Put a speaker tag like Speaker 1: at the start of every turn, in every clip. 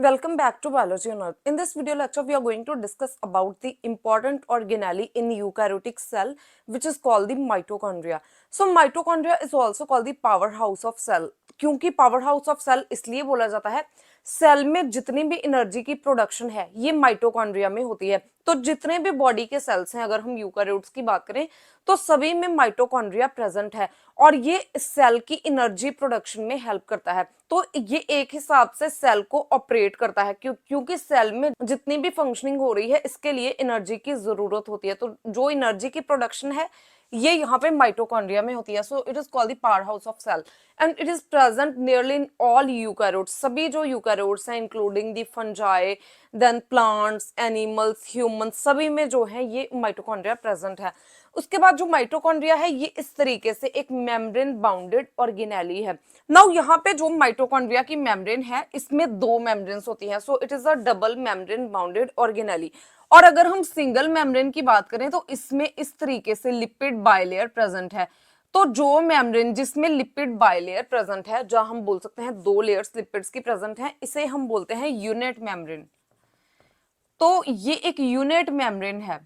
Speaker 1: Welcome back to Biology on Earth. In this video lecture, we are going to discuss about the important organelle in eukaryotic cell, which is called the mitochondria. So, mitochondria is also called the powerhouse of cell. क्योंकि powerhouse of cell इसलिए बोला जाता है, cell में जितनी भी energy की production है ये माइटोकॉन्ड्रिया में होती है। तो जितने भी बॉडी के सेल्स हैं, अगर हम यूकारियोट्स की बात करें तो सभी में माइटोकॉन्ड्रिया प्रेजेंट है और ये सेल की एनर्जी प्रोडक्शन में हेल्प करता है। तो ये एक हिसाब से सेल को ऑपरेट करता है क्योंकि सेल में जितनी भी फंक्शनिंग हो रही है इसके लिए एनर्जी की जरूरत होती है। तो जो एनर्जी की प्रोडक्शन है ये यहाँ पे माइटोकॉन्ड्रिया में होती है। So it is called the powerhouse of cell and it is present nearly in all eukaryotes. सभी जो यूकैरियोट्स हैं including the fungi, then plants, animals, humans, सभी में जो है ये माइटोकॉन्ड्रिया प्रेजेंट है। उसके बाद जो माइटोकॉन्ड्रिया है ये इस तरीके से एक मेम्ब्रेन बाउंडेड ऑर्गेनेली है। नाउ यहाँ पे जो माइटोकॉन्ड्रिया की मेम्ब्रेन है इसमें दो मेम्ब्रेन्स होती हैं। सो it is a double membrane bounded organelle. और अगर हम सिंगल मेम्ब्रेन की बात करें तो इसमें इस तरीके से लिपिड बाइलेयर प्रेजेंट है। तो जो मेम्ब्रेन जिसमें लिपिड बाइलेयर प्रेजेंट है, जहां हम बोल सकते हैं दो लेयर्स लिपिड्स की प्रेजेंट है, इसे हम बोलते हैं यूनिट मेम्ब्रेन। तो ये एक यूनिट मेम्ब्रेन है।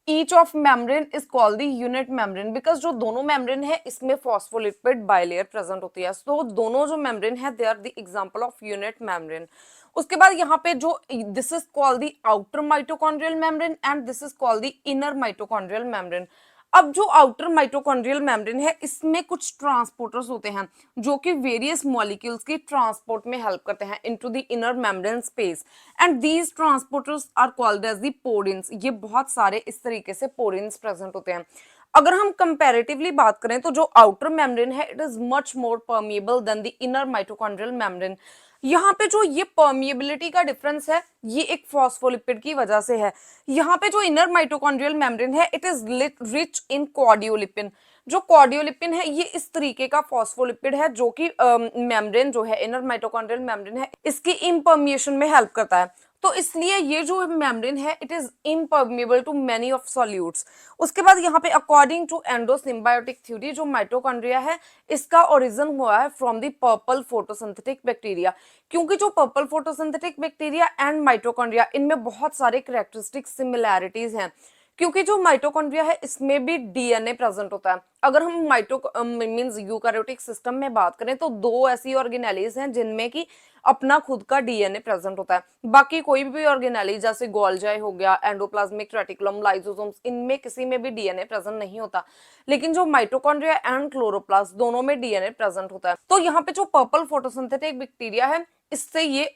Speaker 1: Each of membrane is called the unit membrane because जो दोनों मेम्ब्रेन है इसमें फॉस्फोलिपिड बाइलेयर प्रेजेंट होती है। तो दोनों जो मेम्ब्रेन है they are the example of unit membrane. उसके बाद यहाँ पे जो this is called the outer mitochondrial membrane and this is called the inner mitochondrial membrane. अब जो आउटर माइटोकॉन्ड्रियल मेम्ब्रेन है इसमें कुछ ट्रांसपोर्टर्स होते हैं जो कि वेरियस मॉलिक्यूल्स की ट्रांसपोर्ट में हेल्प करते हैं into the inner membrane space and these transporters are called as the porins. ये बहुत सारे इस तरीके से पोरिन्स प्रेजेंट होते हैं। अगर हम कंपैरेटिवली बात करें तो जो आउटर मेम्ब्रेन है it is much more permeable than the inner mitochondrial membrane. यहाँ पे जो ये परमिएबिलिटी का डिफरेंस है ये एक फॉस्फोलिपिड की वजह से है। यहाँ पे जो इनर माइटोकॉन्ड्रियल मेम्ब्रेन है इट इज रिच इन कॉर्डियोलिपिन। जो कॉर्डियोलिपिन है ये इस तरीके का फॉस्फोलिपिड है जो कि मेम्ब्रेन जो है इनर माइटोकॉन्ड्रियल मेम्ब्रेन है इसकी इम्पर्मिएशन में हेल्प करता है। तो इसलिए ये जो मेम्ब्रेन है it is impermeable to many of solutes. उसके बाद यहाँ पे अकॉर्डिंग टू एंडोसिम्बायोटिक थ्योरी जो माइटोकॉन्ड्रिया है इसका ओरिजिन हुआ है from the purple photosynthetic bacteria. क्योंकि जो purple photosynthetic bacteria and mitochondria इनमें बहुत सारे कैरेक्टरिस्टिक सिमिलैरिटीज हैं। क्योंकि जो माइटोकॉन्ड्रिया है इसमें भी डीएनए प्रेजेंट होता है। अगर हम माइटो मींस यूकैरियोटिक सिस्टम में बात करें तो दो ऐसी ऑर्गेनेलीज हैं जिनमें की अपना खुद का डीएनए प्रेजेंट होता है। बाकी कोई भी ऑर्गेनेली जैसे गोल्जाई हो गया, एंडोप्लाज्मिक रेटिकुलम, लाइसोसोम्स, इनमें किसी में भी डीएनए प्रेजेंट नहीं होता। लेकिन जो माइटोकॉन्ड्रिया एंड क्लोरोप्लास्ट दोनों में डीएनए प्रेजेंट होता है। तो यहाँ पे जो पर्पल फोटोसिंथेटिक बैक्टीरिया है इससे ये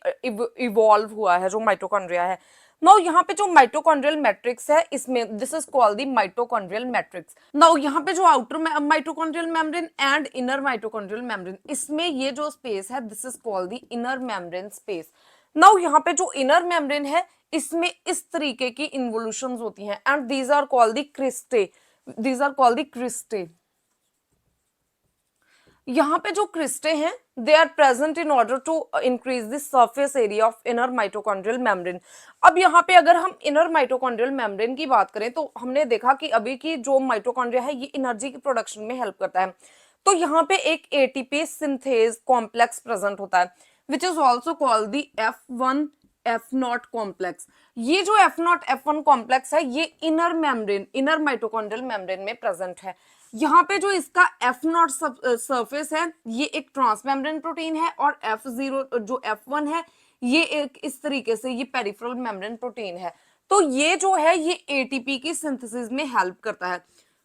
Speaker 1: इवॉल्व हुआ है जो माइटोकॉन्ड्रिया है। नाउ यहाँ पे जो माइटोकॉन्ड्रियल मैट्रिक्स है इसमें this is called the mitochondrial matrix. Now यहाँ पे जो outer mitochondrial membrane and inner mitochondrial membrane इसमें ये जो स्पेस है this is called the inner membrane space. Now यहाँ पे जो इनर मेम्ब्रेन है इसमें इस तरीके की इन्वोल्यूशंस होती हैं and these are called the cristae. These are called the cristae. यहाँ पे जो क्रिस्टे हैं they are present in order to increase the surface area of inner mitochondrial membrane. अब यहाँ पे अगर हम इनर माइटोकॉन्ड्रियल मेम्ब्रेन की बात करें तो हमने देखा कि अभी की जो माइटोकॉन्ड्रिया है ये एनर्जी की प्रोडक्शन में हेल्प करता है। तो यहाँ पे एक एटीपी सिंथेज कॉम्प्लेक्स प्रेजेंट होता है which is also called the F1 F0 complex. ये जो F0 F1 कॉम्प्लेक्स है ये inner membrane inner mitochondrial membrane में प्रेजेंट है। यहाँ पे जो इसका F0 सरफेस है ये एक ट्रांसमेम्ब्रेन प्रोटीन है और F0 जो F1 है ये एक इस तरीके से ये पेरिफेरल मेम्ब्रेन प्रोटीन है। तो ये जो है ये एटीपी की सिंथेसिस में हेल्प करता है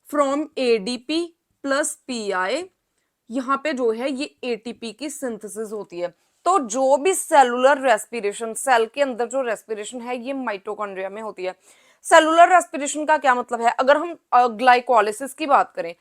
Speaker 1: फ्रॉम एडीपी प्लस पीआई। यहाँ पे जो है ये एटीपी की सिंथेसिस होती है। तो जो भी सेलुलर रेस्पिरेशन सेल के अंदर जो रेस्पिरेशन है ये माइटोकॉन्ड्रिया में होती है। सेलुलर रेस्पिरेशन का क्या मतलब है? अगर हम ग्लाइकोलिसिस की बात करें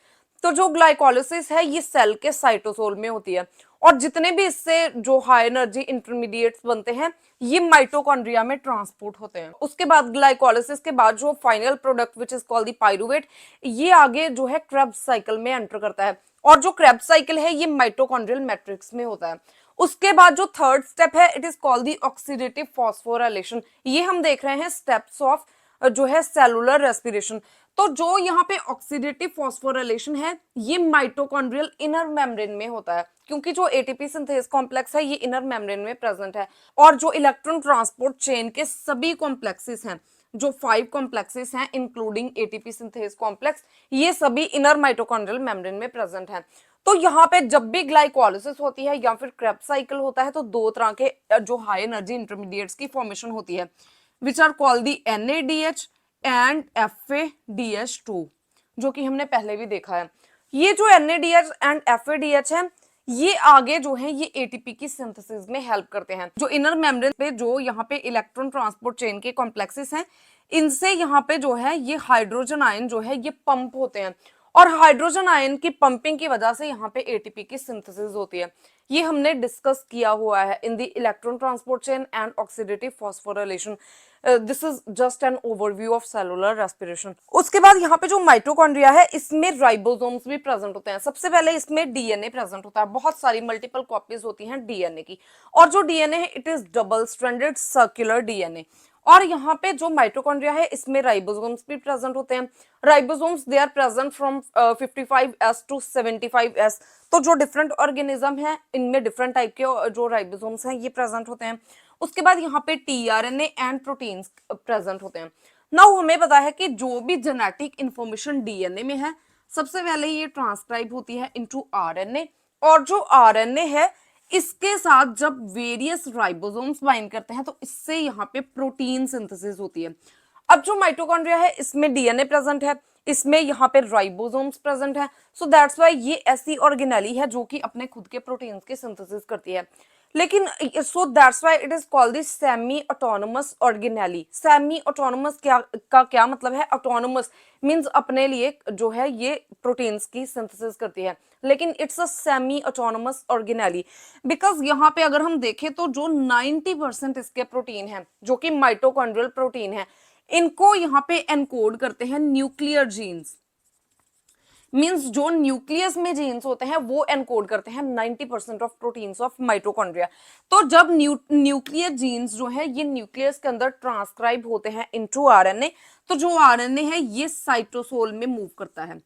Speaker 1: तो जो ग्लाइकोलिसिस है ये सेल के साइटोसोल में होती है और जितने भी इससे जो हाई एनर्जी इंटरमीडिएट्स बनते हैं ये माइटोकॉन्ड्रिया में ट्रांसपोर्ट होते हैं। उसके बाद ग्लाइकोलिसिस के बाद जो final product which is called the pyruvate ये आगे जो है क्रेब्स साइकिल में एंटर करता है और जो क्रेब्स साइकिल है ये माइटोकॉन्ड्रियल मैट्रिक्स में होता है। उसके बाद जो थर्ड स्टेप है it is called the oxidative phosphorylation. ये हम देख रहे हैं स्टेप्स ऑफ जो है सेलुलर रेस्पिरेशन। तो जो यहाँ पे ऑक्सीडेटिव फॉस्फोराइलेशन है ये माइटोकॉन्ड्रियल इनर मेम्ब्रेन में होता है, क्योंकि जो एटीपी सिंथेस कॉम्प्लेक्स है ये इनर मेम्ब्रेन में प्रेजेंट है। और जो इलेक्ट्रॉन ट्रांसपोर्ट चेन के सभी कॉम्प्लेक्सेस हैं, जो 5 कॉम्प्लेक्सेस हैं इंक्लूडिंग एटीपी सिंथेस कॉम्प्लेक्स, ये सभी इनर माइटोकॉन्ड्रियल मेम्ब्रेन में प्रेजेंट हैं। तो यहाँ पे जब भी ग्लाइकोलिसिस होती है या फिर क्रेब्स साइकिल होता है तो दो तरह के जो हाई एनर्जी इंटरमीडिएट्स की फॉर्मेशन होती है, which are called the NADH and FADH2, जो कि हमने पहले भी देखा है। ये जो NADH एंड FADH है ये आगे जो है ये एटीपी की सिंथेसिस में हेल्प करते हैं। जो इनर मेम्ब्रेन पे जो यहाँ पे इलेक्ट्रॉन ट्रांसपोर्ट चेन के कॉम्प्लेक्सेस हैं, इनसे यहाँ पे जो है ये हाइड्रोजन आयन जो है ये पंप होते हैं, और हाइड्रोजन आयन की पंपिंग की वजह से यहाँ पे एटीपी की सिंथेसिस होती है। ये हमने डिस्कस किया हुआ है in the electron transport chain and oxidative phosphorylation. This is just an overview of cellular respiration. उसके बाद यहाँ पे जो माइटोकॉन्ड्रिया है इसमें राइबोसोम्स भी प्रेजेंट होते हैं। सबसे पहले इसमें डीएनए प्रेजेंट होता है, बहुत सारी मल्टीपल कॉपीज होती हैं डीएनए की, और जो डीएनए है it is double stranded circular DNA. और यहाँ पे जो माइटोकॉन्ड्रिया है इसमें राइबोसोम्स भी प्रेजेंट होते हैं। Ribosomes they are present from 55S to 75S। तो जो डिफरेंट ऑर्गेनिज्म है इनमें डिफरेंट टाइप के जो राइबोसोम्स हैं ये प्रेजेंट होते हैं। उसके बाद यहाँ पे टीआरएनए एंड प्रोटीन्स प्रेजेंट होते हैं। नाउ हमें पता है कि जो भी जेनेटिक इंफॉर्मेशन डीएनए में है सबसे पहले ये ट्रांसक्राइब होती है इनटू आरएनए, और जो आरएनए है इसके साथ जब वेरियस राइबोसोम्स बाइंड करते हैं तो इससे यहाँ पे प्रोटीन सिंथेसिस होती है। अब जो माइटोकॉन्ड्रिया है इसमें डीएनए प्रेजेंट है, इसमें यहाँ पे राइबोसोम्स प्रेजेंट है, सो दैट्स वाई ये ऐसी ऑर्गेनेली है जो कि अपने खुद के प्रोटीन्स की सिंथेसिस करती है। लेकिन so that's why it is called the semi autonomous organelle. Semi autonomous क्या मतलब है? ऑटोनोमस मींस अपने लिए जो है ये प्रोटीन्स की सिंथेसिस करती है, लेकिन it's a semi autonomous organelle because यहाँ पे अगर हम देखें तो जो 90% इसके प्रोटीन है जो कि माइटोकॉन्ड्रियल प्रोटीन है, इनको यहाँ पे एनकोड करते हैं न्यूक्लियर जीन्स। मींस जो न्यूक्लियस में जीन्स होते हैं वो एनकोड करते हैं 90% ऑफ प्रोटीन्स ऑफ माइटोकॉन्ड्रिया। तो जब न्यूक्लियर जीन्स जो है ये न्यूक्लियस के अंदर ट्रांसक्राइब होते हैं इनटू आरएनए, तो जो आरएनए है ये साइटोसोल में मूव करता है।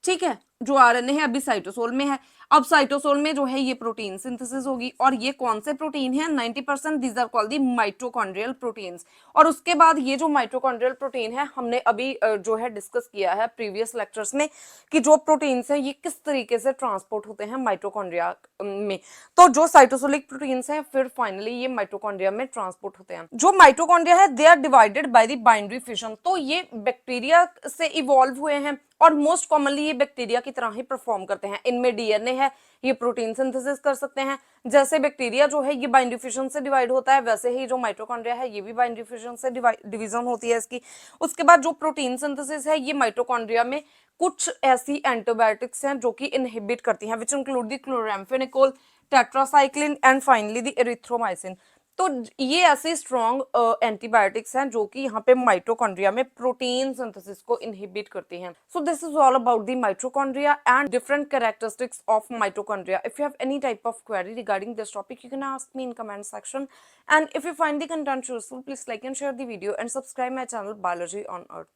Speaker 1: ठीक है, जो आरएनए है अभी साइटोसोल में है। अब साइटोसोल में जो है ये प्रोटीन सिंथेसिस होगी, और ये कौन से प्रोटीन है? 90%, these are called the mitochondrial proteins. और उसके बाद ये जो माइटोकॉन्ड्रियल प्रोटीन है हमने अभी जो है डिस्कस किया है प्रीवियस लेक्चर्स में कि जो प्रोटीन्स हैं ये किस तरीके से ट्रांसपोर्ट होते हैं माइटोकॉन्ड्रिया में। तो जो साइटोसोलिक प्रोटीन्स हैं फिर फाइनली ये माइटोकॉन्ड्रिया में ट्रांसपोर्ट होते हैं। जो माइटोकॉन्ड्रिया है they are divided by the binary fission. तो ये बैक्टीरिया से इवॉल्व हुए हैं और मोस्ट कॉमनली ये बैक्टीरिया की तरह ही परफॉर्म करते हैं। इनमें डीएनए है, ये प्रोटीन सिंथेसिस कर सकते हैं। जैसे बैक्टीरिया जो है ये बाइनरी फिशन से डिवाइड होता है, वैसे ही जो माइटोकॉन्ड्रिया है ये भी बाइनरी फिशन से डिवीजन होती है इसकी। उसके बाद जो प्रोटीन सिंथेसिस है ये माइटोकॉन्ड्रिया में कुछ ऐसी एंटीबायोटिक्स हैं जो कि इनहिबिट करती हैं, which include the chloramphenicol, tetracycline and finally the erythromycin. तो ये ऐसे स्ट्रॉन्ग एंटीबायोटिक्स हैं जो कि यहाँ पे माइटोकॉन्ड्रिया में प्रोटीन सिंथेसिस को इनहिबिट करती हैं। So this is all about the mitochondria and different characteristics of mitochondria. If you have any type of query regarding this topic you can ask me in comment section, and if you find the content useful please like and share the video and subscribe my channel Biology on Earth.